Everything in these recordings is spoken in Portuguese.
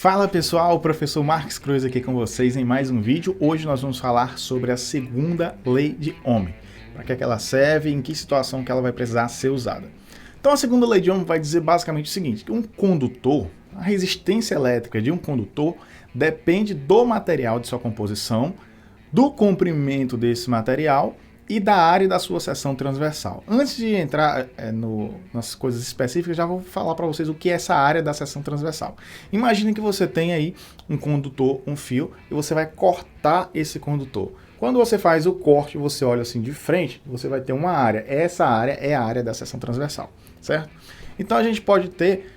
Fala pessoal, o professor Marques Cruz aqui com vocês em mais um vídeo. Hoje nós vamos falar sobre a segunda lei de Ohm. Para que ela serve e em que situação que ela vai precisar ser usada. Então a segunda lei de Ohm vai dizer basicamente o seguinte, que um condutor, a resistência elétrica de um condutor depende do material de sua composição, do comprimento desse material e da área da sua seção transversal. Antes de entrar nas coisas específicas, já vou falar para vocês o que é essa área da seção transversal. Imagine que você tem aí um condutor, um fio, e você vai cortar esse condutor. Quando você faz o corte, você olha assim de frente, você vai ter uma área. Essa área é a área da seção transversal, certo? Então a gente pode ter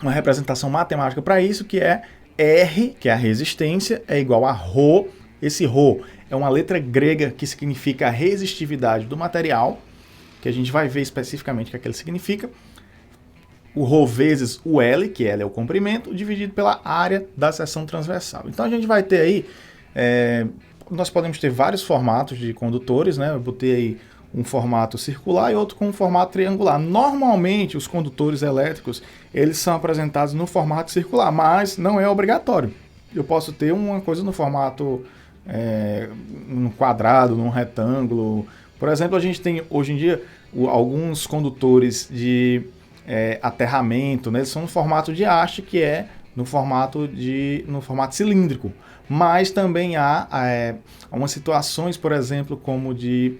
uma representação matemática para isso, que é R, que é a resistência, é igual a ρ. Esse ρ é uma letra grega que significa a resistividade do material, que a gente vai ver especificamente o que é que ele significa. O ρ vezes o L, que L é o comprimento, dividido pela área da seção transversal. Então a gente vai ter aí, nós podemos ter vários formatos de condutores, né? Eu botei aí um formato circular e outro com um formato triangular. Normalmente os condutores elétricos, eles são apresentados no formato circular, mas não é obrigatório. Eu posso ter uma coisa no formato num quadrado, num retângulo. Por exemplo, a gente tem hoje em dia alguns condutores de aterramento, né? Eles são no formato de haste, que é no formato cilíndrico. Mas também há umas situações, por exemplo, como de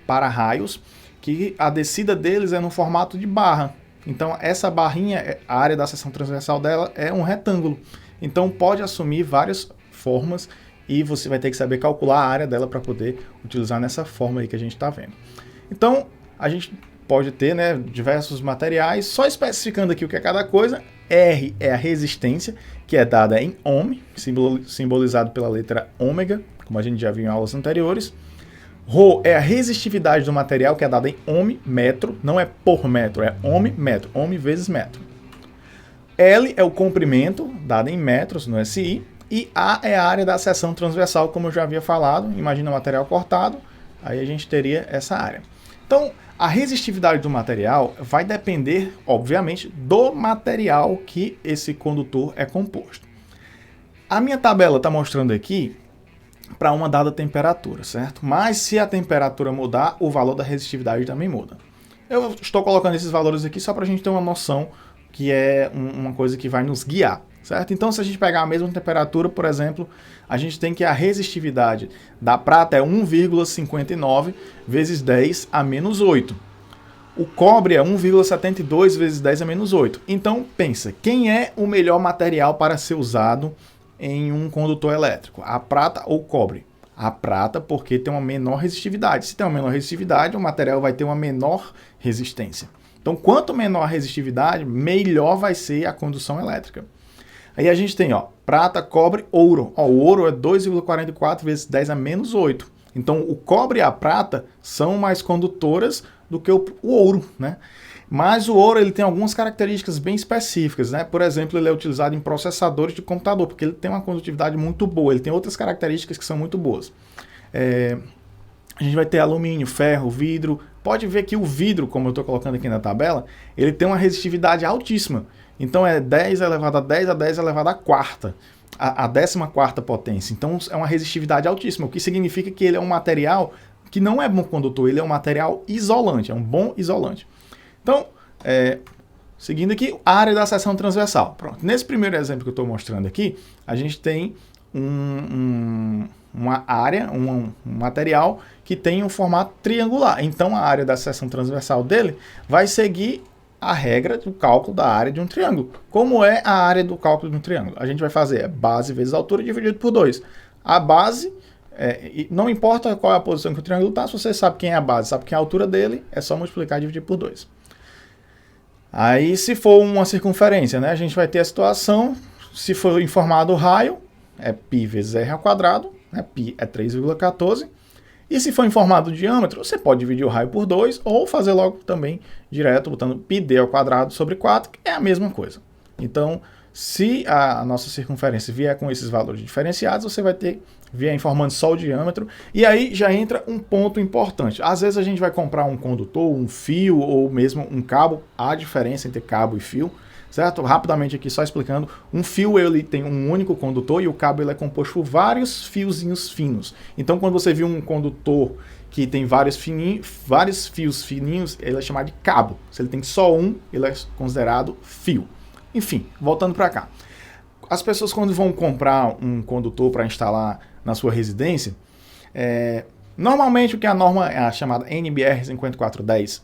para-raios, que a descida deles é no formato de barra. Então essa barrinha, a área da seção transversal dela é um retângulo. Então pode assumir várias formas e você vai ter que saber calcular a área dela para poder utilizar nessa forma aí que a gente está vendo. Então a gente pode ter, né, diversos materiais, só especificando aqui o que é cada coisa. R é a resistência, que é dada em ohm, simbolizado pela letra ômega, como a gente já viu em aulas anteriores. Rho é a resistividade do material, que é dada em ohm metro, não é por metro, é ohm metro, ohm vezes metro. L é o comprimento, dado em metros no SI, e A é a área da seção transversal, como eu já havia falado. Imagina o material cortado, aí a gente teria essa área. Então, a resistividade do material vai depender, obviamente, do material que esse condutor é composto. A minha tabela está mostrando aqui para uma dada temperatura, certo? Mas se a temperatura mudar, o valor da resistividade também muda. Eu estou colocando esses valores aqui só para a gente ter uma noção, que é uma coisa que vai nos guiar, certo? Então, se a gente pegar a mesma temperatura, por exemplo, a gente tem que a resistividade da prata é 1,59 vezes 10 a menos 8. O cobre é 1,72 vezes 10 a menos 8. Então, pensa, quem é o melhor material para ser usado em um condutor elétrico? A prata ou o cobre? A prata, porque tem uma menor resistividade. Se tem uma menor resistividade, o material vai ter uma menor resistência. Então, quanto menor a resistividade, melhor vai ser a condução elétrica. Aí a gente tem, prata, cobre, ouro. O ouro é 2,44 vezes 10 a menos 8. Então, o cobre e a prata são mais condutoras do que o ouro, né? Mas o ouro ele tem algumas características bem específicas, né? Por exemplo, ele é utilizado em processadores de computador, porque ele tem uma condutividade muito boa, ele tem outras características que são muito boas. A gente vai ter alumínio, ferro, vidro. Pode ver que o vidro, como eu estou colocando aqui na tabela, ele tem uma resistividade altíssima. Então é 10 elevado a 10 a 10 elevado a quarta, a 14ª potência. Então é uma resistividade altíssima, o que significa que ele é um material que não é bom condutor, ele é um material isolante, é um bom isolante. Então, seguindo aqui, a área da seção transversal. Pronto. Nesse primeiro exemplo que eu estou mostrando aqui, a gente tem uma área, um material que tem um formato triangular. Então, a área da seção transversal dele vai seguir a regra do cálculo da área de um triângulo. Como é a área do cálculo de um triângulo? A gente vai fazer base vezes altura dividido por 2. A base, não importa qual é a posição que o triângulo está, se você sabe quem é a base, sabe quem é a altura dele, é só multiplicar e dividir por 2. Aí, se for uma circunferência, né, a gente vai ter a situação, se for informado o raio, é π vezes r ao quadrado, né, π é 3,14. E se for informado o diâmetro, você pode dividir o raio por 2 ou fazer logo também direto, botando πd ao quadrado sobre 4, que é a mesma coisa. Então, se a nossa circunferência vier com esses valores diferenciados, você vai vier informando só o diâmetro. E aí já entra um ponto importante. Às vezes a gente vai comprar um condutor, um fio ou mesmo um cabo. Há diferença entre cabo e fio. certo? Rapidamente aqui, só explicando, um fio ele tem um único condutor e o cabo ele é composto por vários fiozinhos finos. Então, quando você viu um condutor que tem vários fios fininhos, ele é chamado de cabo. Se ele tem só um, ele é considerado fio. Enfim, voltando para cá. As pessoas, quando vão comprar um condutor para instalar na sua residência, normalmente o que a norma é a chamada NBR 5410,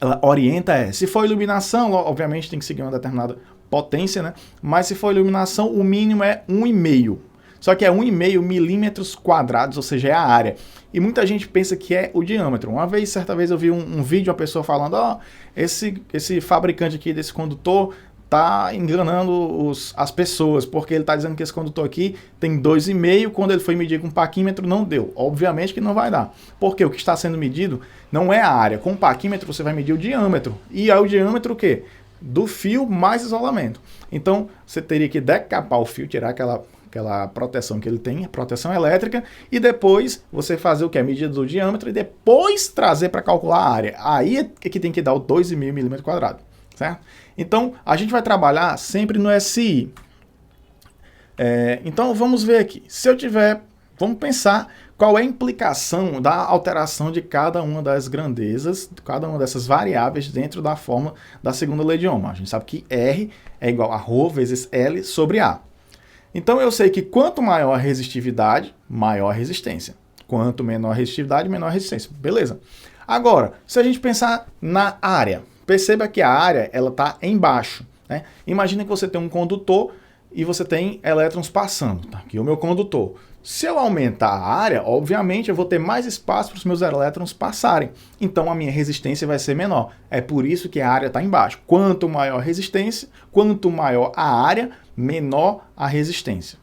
ela orienta se for iluminação, obviamente tem que seguir uma determinada potência, né? Mas se for iluminação, o mínimo é 1,5. Só que é 1,5 milímetros quadrados, ou seja, é a área. E muita gente pensa que é o diâmetro. Certa vez eu vi um vídeo, uma pessoa falando, esse fabricante aqui desse condutor tá enganando as pessoas, porque ele tá dizendo que esse condutor aqui tem 2,5, quando ele foi medir com paquímetro não deu. Obviamente que não vai dar, porque o que está sendo medido não é a área. Com o paquímetro você vai medir o diâmetro, e aí o diâmetro o quê? Do fio mais isolamento. Então você teria que decapar o fio, tirar aquela proteção que ele tem, a proteção elétrica, e depois você fazer o que? A medida do diâmetro e depois trazer para calcular a área. Aí é que tem que dar o 2,5 milímetros quadrados. Certo? Então, a gente vai trabalhar sempre no SI. Então, vamos ver aqui. Vamos pensar qual é a implicação da alteração de cada uma das grandezas, cada uma dessas variáveis dentro da fórmula da segunda lei de Ohm. A gente sabe que R é igual a ρ vezes L sobre A. Então, eu sei que quanto maior a resistividade, maior a resistência. Quanto menor a resistividade, menor a resistência. Beleza. Agora, se a gente pensar na área, perceba que a área está embaixo. Né? Imagina que você tem um condutor e você tem elétrons passando. Tá? Aqui é o meu condutor. Se eu aumentar a área, obviamente eu vou ter mais espaço para os meus elétrons passarem. Então a minha resistência vai ser menor. É por isso que a área está embaixo. Quanto maior a resistência, quanto maior a área, menor a resistência.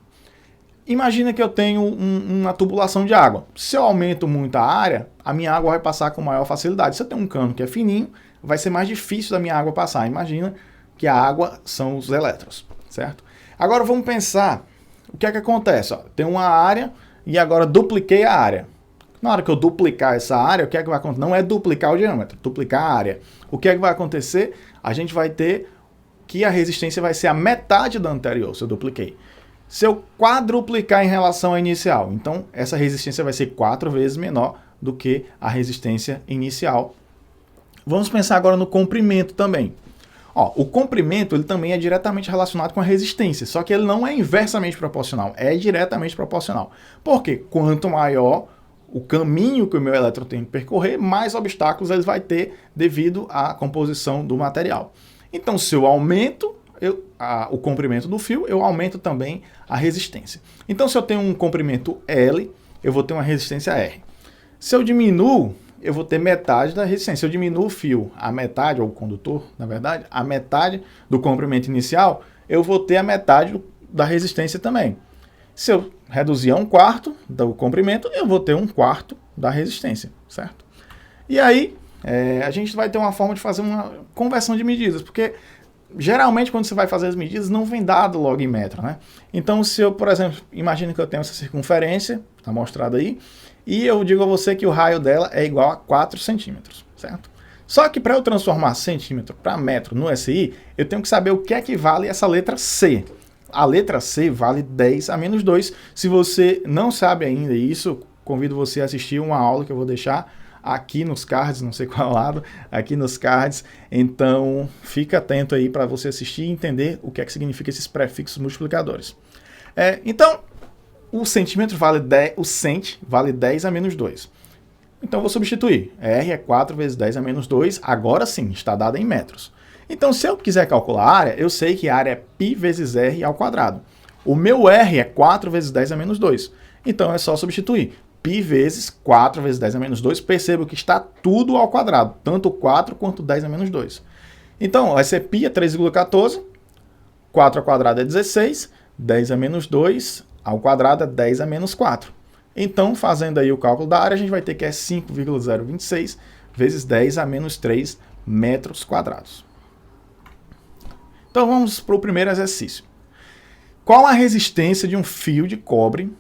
Imagina que eu tenho uma tubulação de água. Se eu aumento muito a área, a minha água vai passar com maior facilidade. Se eu tenho um cano que é fininho, vai ser mais difícil da minha água passar. Imagina que a água são os elétrons, certo? Agora vamos pensar o que é que acontece. Tem uma área e agora dupliquei a área. Na hora que eu duplicar essa área, o que é que vai acontecer? Não é duplicar o diâmetro, duplicar a área. O que é que vai acontecer? A gente vai ter que a resistência vai ser a metade da anterior, se eu dupliquei. Se eu quadruplicar em relação à inicial, então essa resistência vai ser 4 vezes menor do que a resistência inicial. Vamos pensar agora no comprimento também. O comprimento ele também é diretamente relacionado com a resistência, só que ele não é inversamente proporcional, é diretamente proporcional. Porque quanto maior o caminho que o meu elétron tem que percorrer, mais obstáculos ele vai ter devido à composição do material. Então, se eu aumento o comprimento do fio, eu aumento também a resistência. Então, se eu tenho um comprimento L, eu vou ter uma resistência R. Se eu diminuo, eu vou ter metade da resistência. Se eu diminuo o fio a metade, ou o condutor, na verdade, a metade do comprimento inicial, eu vou ter a metade da resistência também. Se eu reduzir a 1/4 do comprimento, eu vou ter 1/4 da resistência, certo? E aí, a gente vai ter uma forma de fazer uma conversão de medidas, porque geralmente quando você vai fazer as medidas, não vem dado logo em metro, né? Então, se eu, por exemplo, imagine que eu tenho essa circunferência, está mostrada aí, e eu digo a você que o raio dela é igual a 4 centímetros, certo? Só que para eu transformar centímetro para metro no SI, eu tenho que saber o que equivale essa letra C. A letra C vale 10 a menos 2. Se você não sabe ainda isso, convido você a assistir uma aula que eu vou deixar aqui nos cards, não sei qual lado, aqui nos cards. Então, fica atento aí para você assistir e entender o que é que significa esses prefixos multiplicadores. Então, o centímetro vale 10, o cent vale 10 a menos 2. Então, eu vou substituir. R é 4 vezes 10 a menos 2, agora sim, está dada em metros. Então, se eu quiser calcular a área, eu sei que a área é π vezes r ao quadrado. O meu r é 4 vezes 10 a menos 2. Então, é só substituir. Π vezes 4 vezes 10 a menos 2, perceba que está tudo ao quadrado, tanto 4 quanto 10 a menos 2. Então, vai ser π é 3,14, 4 ao quadrado é 16, 10 a menos 2 ao quadrado é 10 a menos 4. Então, fazendo aí o cálculo da área, a gente vai ter que é 5,026 vezes 10 a menos 3 metros quadrados. Então, vamos para o primeiro exercício. Qual a resistência de um fio de cobre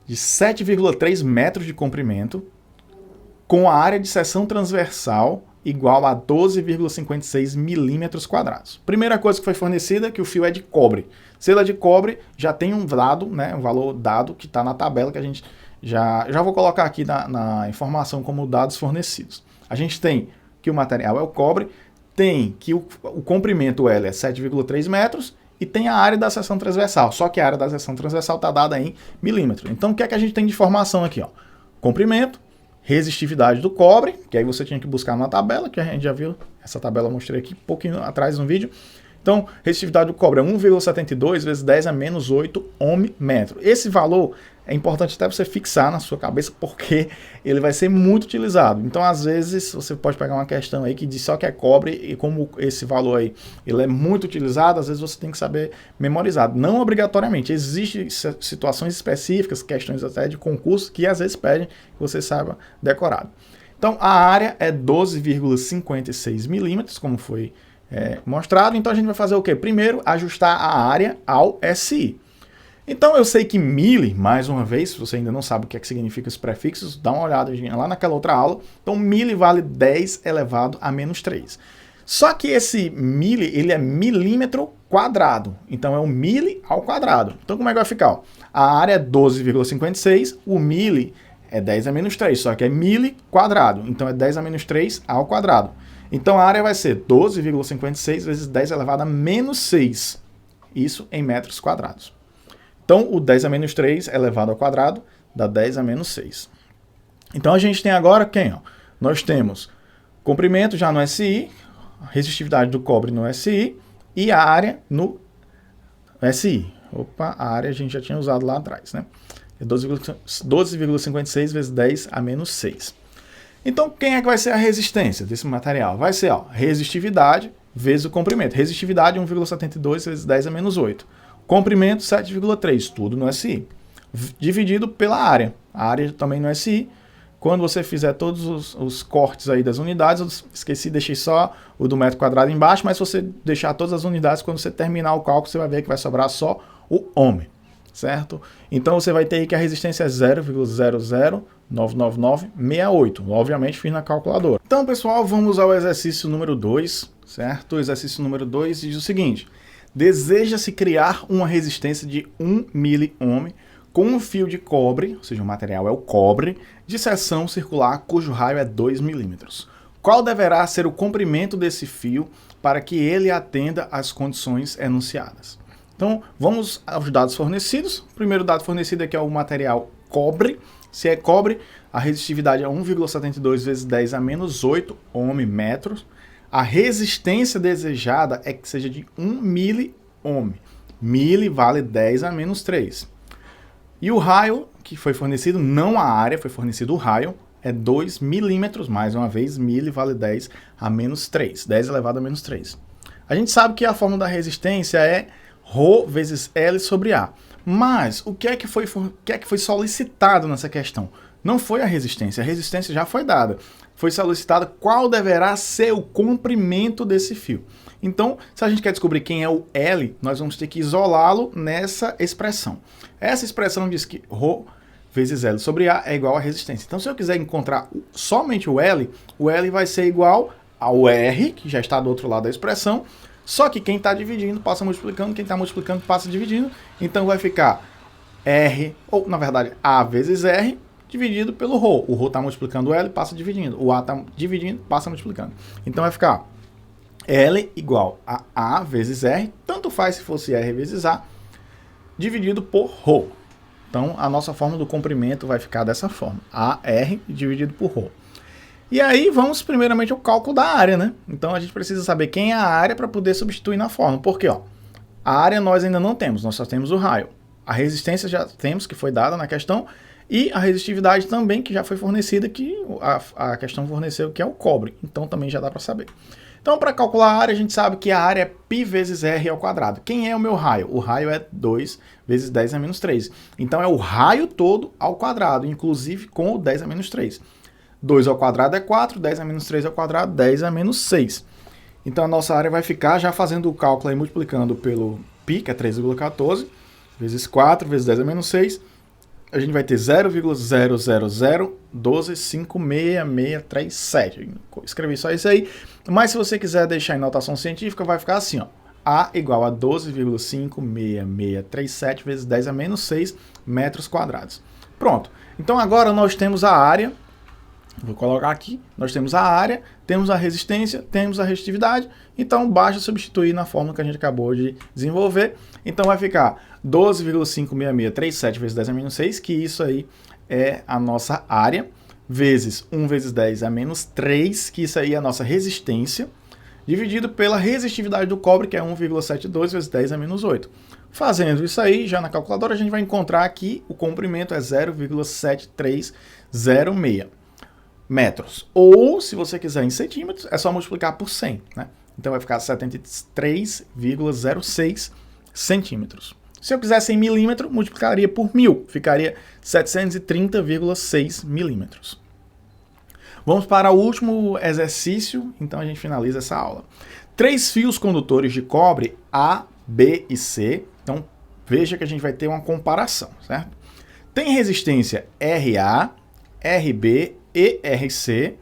de 7,3 metros de comprimento com a área de seção transversal igual a 12,56 milímetros quadrados. Primeira coisa que foi fornecida é que o fio é de cobre. Se ele é de cobre, já tem um dado, né, um valor dado que está na tabela que a gente já vou colocar aqui na informação como dados fornecidos. A gente tem que o material é o cobre, tem que o comprimento L é 7,3 metros e tem a área da seção transversal, só que a área da seção transversal está dada em milímetros. Então o que é que a gente tem de informação aqui? Ó? Comprimento, resistividade do cobre, que aí você tinha que buscar na tabela, que a gente já viu, essa tabela eu mostrei aqui um pouquinho atrás no vídeo. Então, resistividade do cobre é 1,72 vezes 10 a menos 8 ohm-metro. Esse valor é importante até você fixar na sua cabeça, porque ele vai ser muito utilizado. Então, às vezes, você pode pegar uma questão aí que diz só que é cobre, e como esse valor aí ele é muito utilizado, às vezes você tem que saber memorizar. Não obrigatoriamente, existem situações específicas, questões até de concurso, que às vezes pedem que você saiba decorado. Então, a área é 12,56 milímetros, como foi mostrado. Então a gente vai fazer o quê? Primeiro, ajustar a área ao SI. Então eu sei que mili, mais uma vez, se você ainda não sabe o que é que significa os prefixos, dá uma olhada lá naquela outra aula. Então mili vale 10 elevado a menos 3. Só que esse mili, ele é milímetro quadrado. Então é um mili ao quadrado. Então como é que vai ficar? Ó, a área é 12,56, o mili é 10 a menos 3, só que é mili quadrado. Então é 10 a menos 3 ao quadrado. Então a área vai ser 12,56 vezes 10 elevado a menos 6. Isso em metros quadrados. Então o 10 a menos 3 elevado ao quadrado dá 10 a menos 6. Então a gente tem agora quem? Ó? Nós temos comprimento já no SI, resistividade do cobre no SI e a área no SI. Opa, a área a gente já tinha usado lá atrás, né? É 12,56 vezes 10 a menos 6. Então, quem é que vai ser a resistência desse material? Vai ser, ó, resistividade vezes o comprimento. Resistividade 1,72 vezes 10 a menos 8. Comprimento 7,3, tudo no SI. Dividido pela área. A área também no SI. Quando você fizer todos os cortes aí das unidades, eu esqueci, deixei só o do metro quadrado embaixo, mas se você deixar todas as unidades, quando você terminar o cálculo, você vai ver que vai sobrar só o ohm, certo? Então você vai ter aí que a resistência é 0,0099968. Obviamente fiz na calculadora. Então, pessoal, vamos ao exercício número 2, certo? O exercício número 2 diz o seguinte: deseja-se criar uma resistência de 1 miliohm com um fio de cobre, ou seja, o material é o cobre, de seção circular cujo raio é 2 milímetros. Qual deverá ser o comprimento desse fio para que ele atenda às condições enunciadas? Então, vamos aos dados fornecidos. O primeiro dado fornecido aqui é o material cobre. Se é cobre, a resistividade é 1,72 vezes 10 a menos 8 ohm-metros. A resistência desejada é que seja de 1 miliohm. Mili vale 10 a menos 3. E o raio que foi fornecido, não a área, foi fornecido o raio, é 2 milímetros. Mais uma vez, mili vale 10 a menos 3. 10 elevado a menos 3. A gente sabe que a fórmula da resistência é Rho vezes L sobre A. Mas o que é que foi solicitado nessa questão? Não foi a resistência já foi dada. Foi solicitado qual deverá ser o comprimento desse fio. Então, se a gente quer descobrir quem é o L, nós vamos ter que isolá-lo nessa expressão. Essa expressão diz que Rho vezes L sobre A é igual a resistência. Então, se eu quiser encontrar somente o L vai ser igual ao R, que já está do outro lado da expressão, só que quem está dividindo passa multiplicando, quem está multiplicando passa dividindo, então vai ficar R, ou na verdade A vezes R, dividido pelo Rho. O Rho está multiplicando o L, passa dividindo. O A está dividindo, passa multiplicando. Então vai ficar L igual a A vezes R, tanto faz se fosse R vezes A, dividido por Rho. Então a nossa fórmula do comprimento vai ficar dessa forma. AR dividido por Rho. E aí vamos primeiramente ao cálculo da área, né? Então a gente precisa saber quem é a área para poder substituir na fórmula. Porque, ó, a área nós ainda não temos, nós só temos o raio. A resistência já temos, que foi dada na questão, e a resistividade também, que já foi fornecida, que a questão forneceu, que é o cobre. Então também já dá para saber. Então, para calcular a área, a gente sabe que a área é π vezes r ao quadrado. Quem é o meu raio? O raio é 2 vezes 10 a menos 3. Então, é o raio todo ao quadrado, inclusive com o 10 a menos 3. 2 ao quadrado é 4, 10 a menos 3 ao quadrado, 10 a menos 6. Então, a nossa área vai ficar, já fazendo o cálculo aí, multiplicando pelo π, que é 3,14, vezes 4, vezes 10 a menos 6, a gente vai ter 0,00012566637. Escrevi só isso aí, mas se você quiser deixar em notação científica, vai ficar assim, ó. A igual a 12,56637 vezes 10 a menos 6 metros quadrados. Pronto. Então agora nós temos a área, vou colocar aqui, nós temos a área, temos a resistência, temos a resistividade, então basta substituir na fórmula que a gente acabou de desenvolver. Então vai ficar 12,56637 vezes 10 a menos 6, que isso aí é a nossa área, vezes 1 vezes 10 a menos 3, que isso aí é a nossa resistência, dividido pela resistividade do cobre, que é 1,72 vezes 10 a menos 8. Fazendo isso aí, já na calculadora, a gente vai encontrar que o comprimento é 0,7306 metros. Ou, se você quiser em centímetros, é só multiplicar por 100, né? Então vai ficar 73,06 centímetros. Se eu quisesse em milímetro, multiplicaria por 1000, ficaria 730,6 milímetros. Vamos para o último exercício, então a gente finaliza essa aula. 3 fios condutores de cobre A, B e C. Então veja que a gente vai ter uma comparação, certo? Tem resistência RA, RB e RC.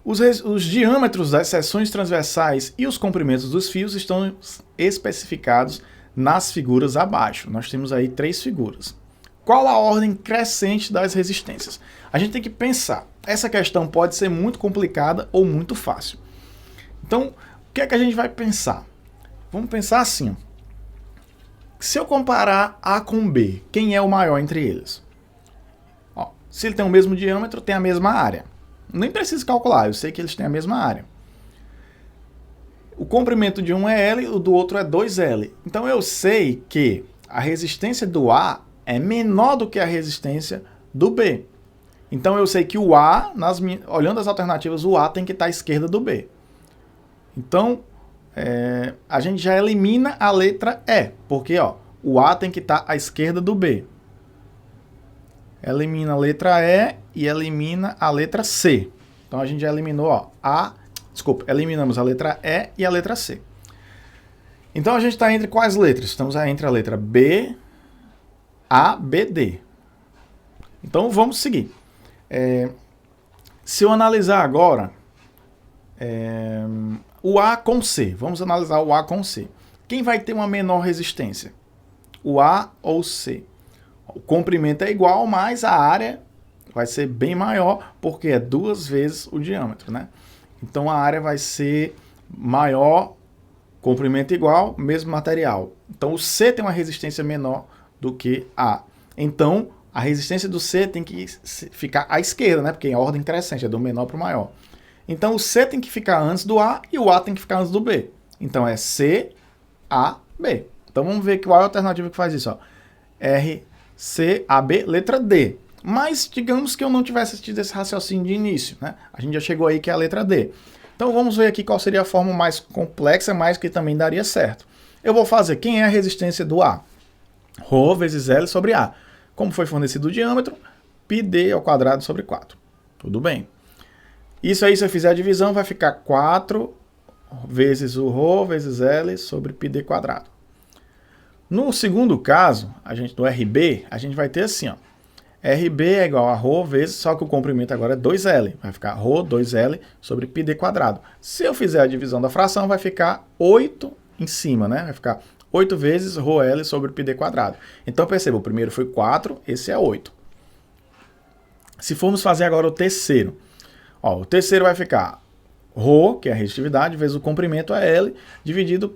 Os diâmetros das seções transversais e os comprimentos dos fios estão especificados nas figuras abaixo. Nós temos aí 3 figuras. Qual a ordem crescente das resistências? A gente tem que pensar. Essa questão pode ser muito complicada ou muito fácil. Então, o que é que a gente vai pensar? Vamos pensar assim. Se eu comparar A com B, quem é o maior entre eles? Ó, se ele tem o mesmo diâmetro, tem a mesma área. Nem preciso calcular, eu sei que eles têm a mesma área. O comprimento de um é L, o do outro é 2L. Então eu sei que a resistência do A é menor do que a resistência do B. Então eu sei que o A, olhando as alternativas, o A tem que estar à esquerda do B. Então a gente já elimina a letra E, porque ó, o A tem que estar à esquerda do B. Elimina a letra E e elimina a letra C. Então a gente já eliminou, ó, eliminamos a letra E e a letra C. Então a gente está entre quais letras? Estamos entre a letra B, A, B, D. Então vamos seguir. Se eu analisar agora o A com C, vamos analisar o A com C. Quem vai ter uma menor resistência? O A ou o C? O comprimento é igual, mas a área vai ser bem maior, porque é 2 vezes o diâmetro, né? Então a área vai ser maior, comprimento igual, mesmo material. Então o C tem uma resistência menor do que A. Então a resistência do C tem que ficar à esquerda, né? Porque é ordem crescente, é do menor para o maior. Então o C tem que ficar antes do A e o A tem que ficar antes do B. Então é C, A, B. Então vamos ver qual é a alternativa que faz isso, ó. R, C, A, B, letra D. Mas digamos que eu não tivesse tido esse raciocínio de início, né? A gente já chegou aí que é a letra D. Então vamos ver aqui qual seria a forma mais complexa, mas que também daria certo. Eu vou fazer quem é a resistência do A? Rho vezes L sobre A. Como foi fornecido o diâmetro, πd ao quadrado sobre 4. Tudo bem. Isso aí, se eu fizer a divisão, vai ficar 4 vezes o Rho vezes L sobre πd quadrado. No segundo caso, do RB, a gente vai ter assim, ó. RB é igual a Rho vezes, só que o comprimento agora é 2L. Vai ficar Rho 2L sobre πd quadrado. Se eu fizer a divisão da fração, vai ficar 8 em cima, né? Vai ficar 8 vezes Rho L sobre πd quadrado. Então perceba, o primeiro foi 4, esse é 8. Se formos fazer agora o terceiro, ó, o terceiro vai ficar Rho, que é a resistitividade, vezes o comprimento é L, dividido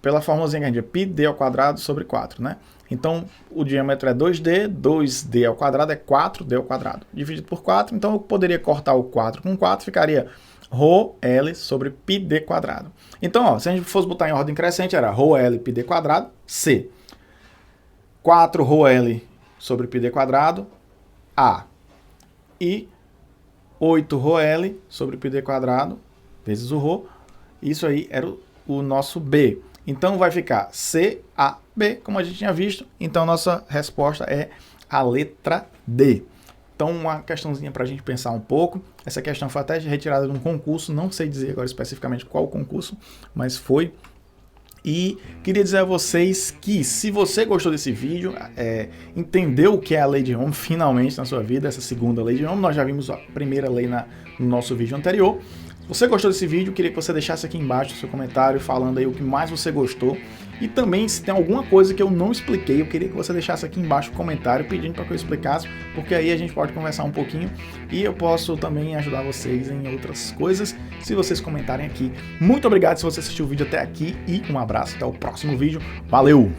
pela formulazinha que a gente πd ao quadrado sobre 4, né? Então, o diâmetro é 2D, 2D ao quadrado é 4D ao quadrado. Dividido por 4, então eu poderia cortar o 4 com 4, ficaria Rho L sobre πd quadrado. Então, ó, se a gente fosse botar em ordem crescente, era Rho L πd quadrado, C. 4 Rho L sobre πd quadrado, A. E 8 Rho L sobre πd quadrado, vezes o Rho. Isso aí era o nosso B. Então vai ficar C, A, B, como a gente tinha visto. Então nossa resposta é a letra D. Então uma questãozinha para a gente pensar um pouco. Essa questão foi até retirada de um concurso, não sei dizer agora especificamente qual concurso, mas foi. E queria dizer a vocês que se você gostou desse vídeo, entendeu o que é a lei de Ohm finalmente na sua vida, essa segunda lei de Ohm, nós já vimos a primeira lei no nosso vídeo anterior. Se você gostou desse vídeo, queria que você deixasse aqui embaixo o seu comentário falando aí o que mais você gostou. E também, se tem alguma coisa que eu não expliquei, eu queria que você deixasse aqui embaixo um comentário pedindo para que eu explicasse, porque aí a gente pode conversar um pouquinho e eu posso também ajudar vocês em outras coisas, se vocês comentarem aqui. Muito obrigado se você assistiu o vídeo até aqui e um abraço, até o próximo vídeo. Valeu!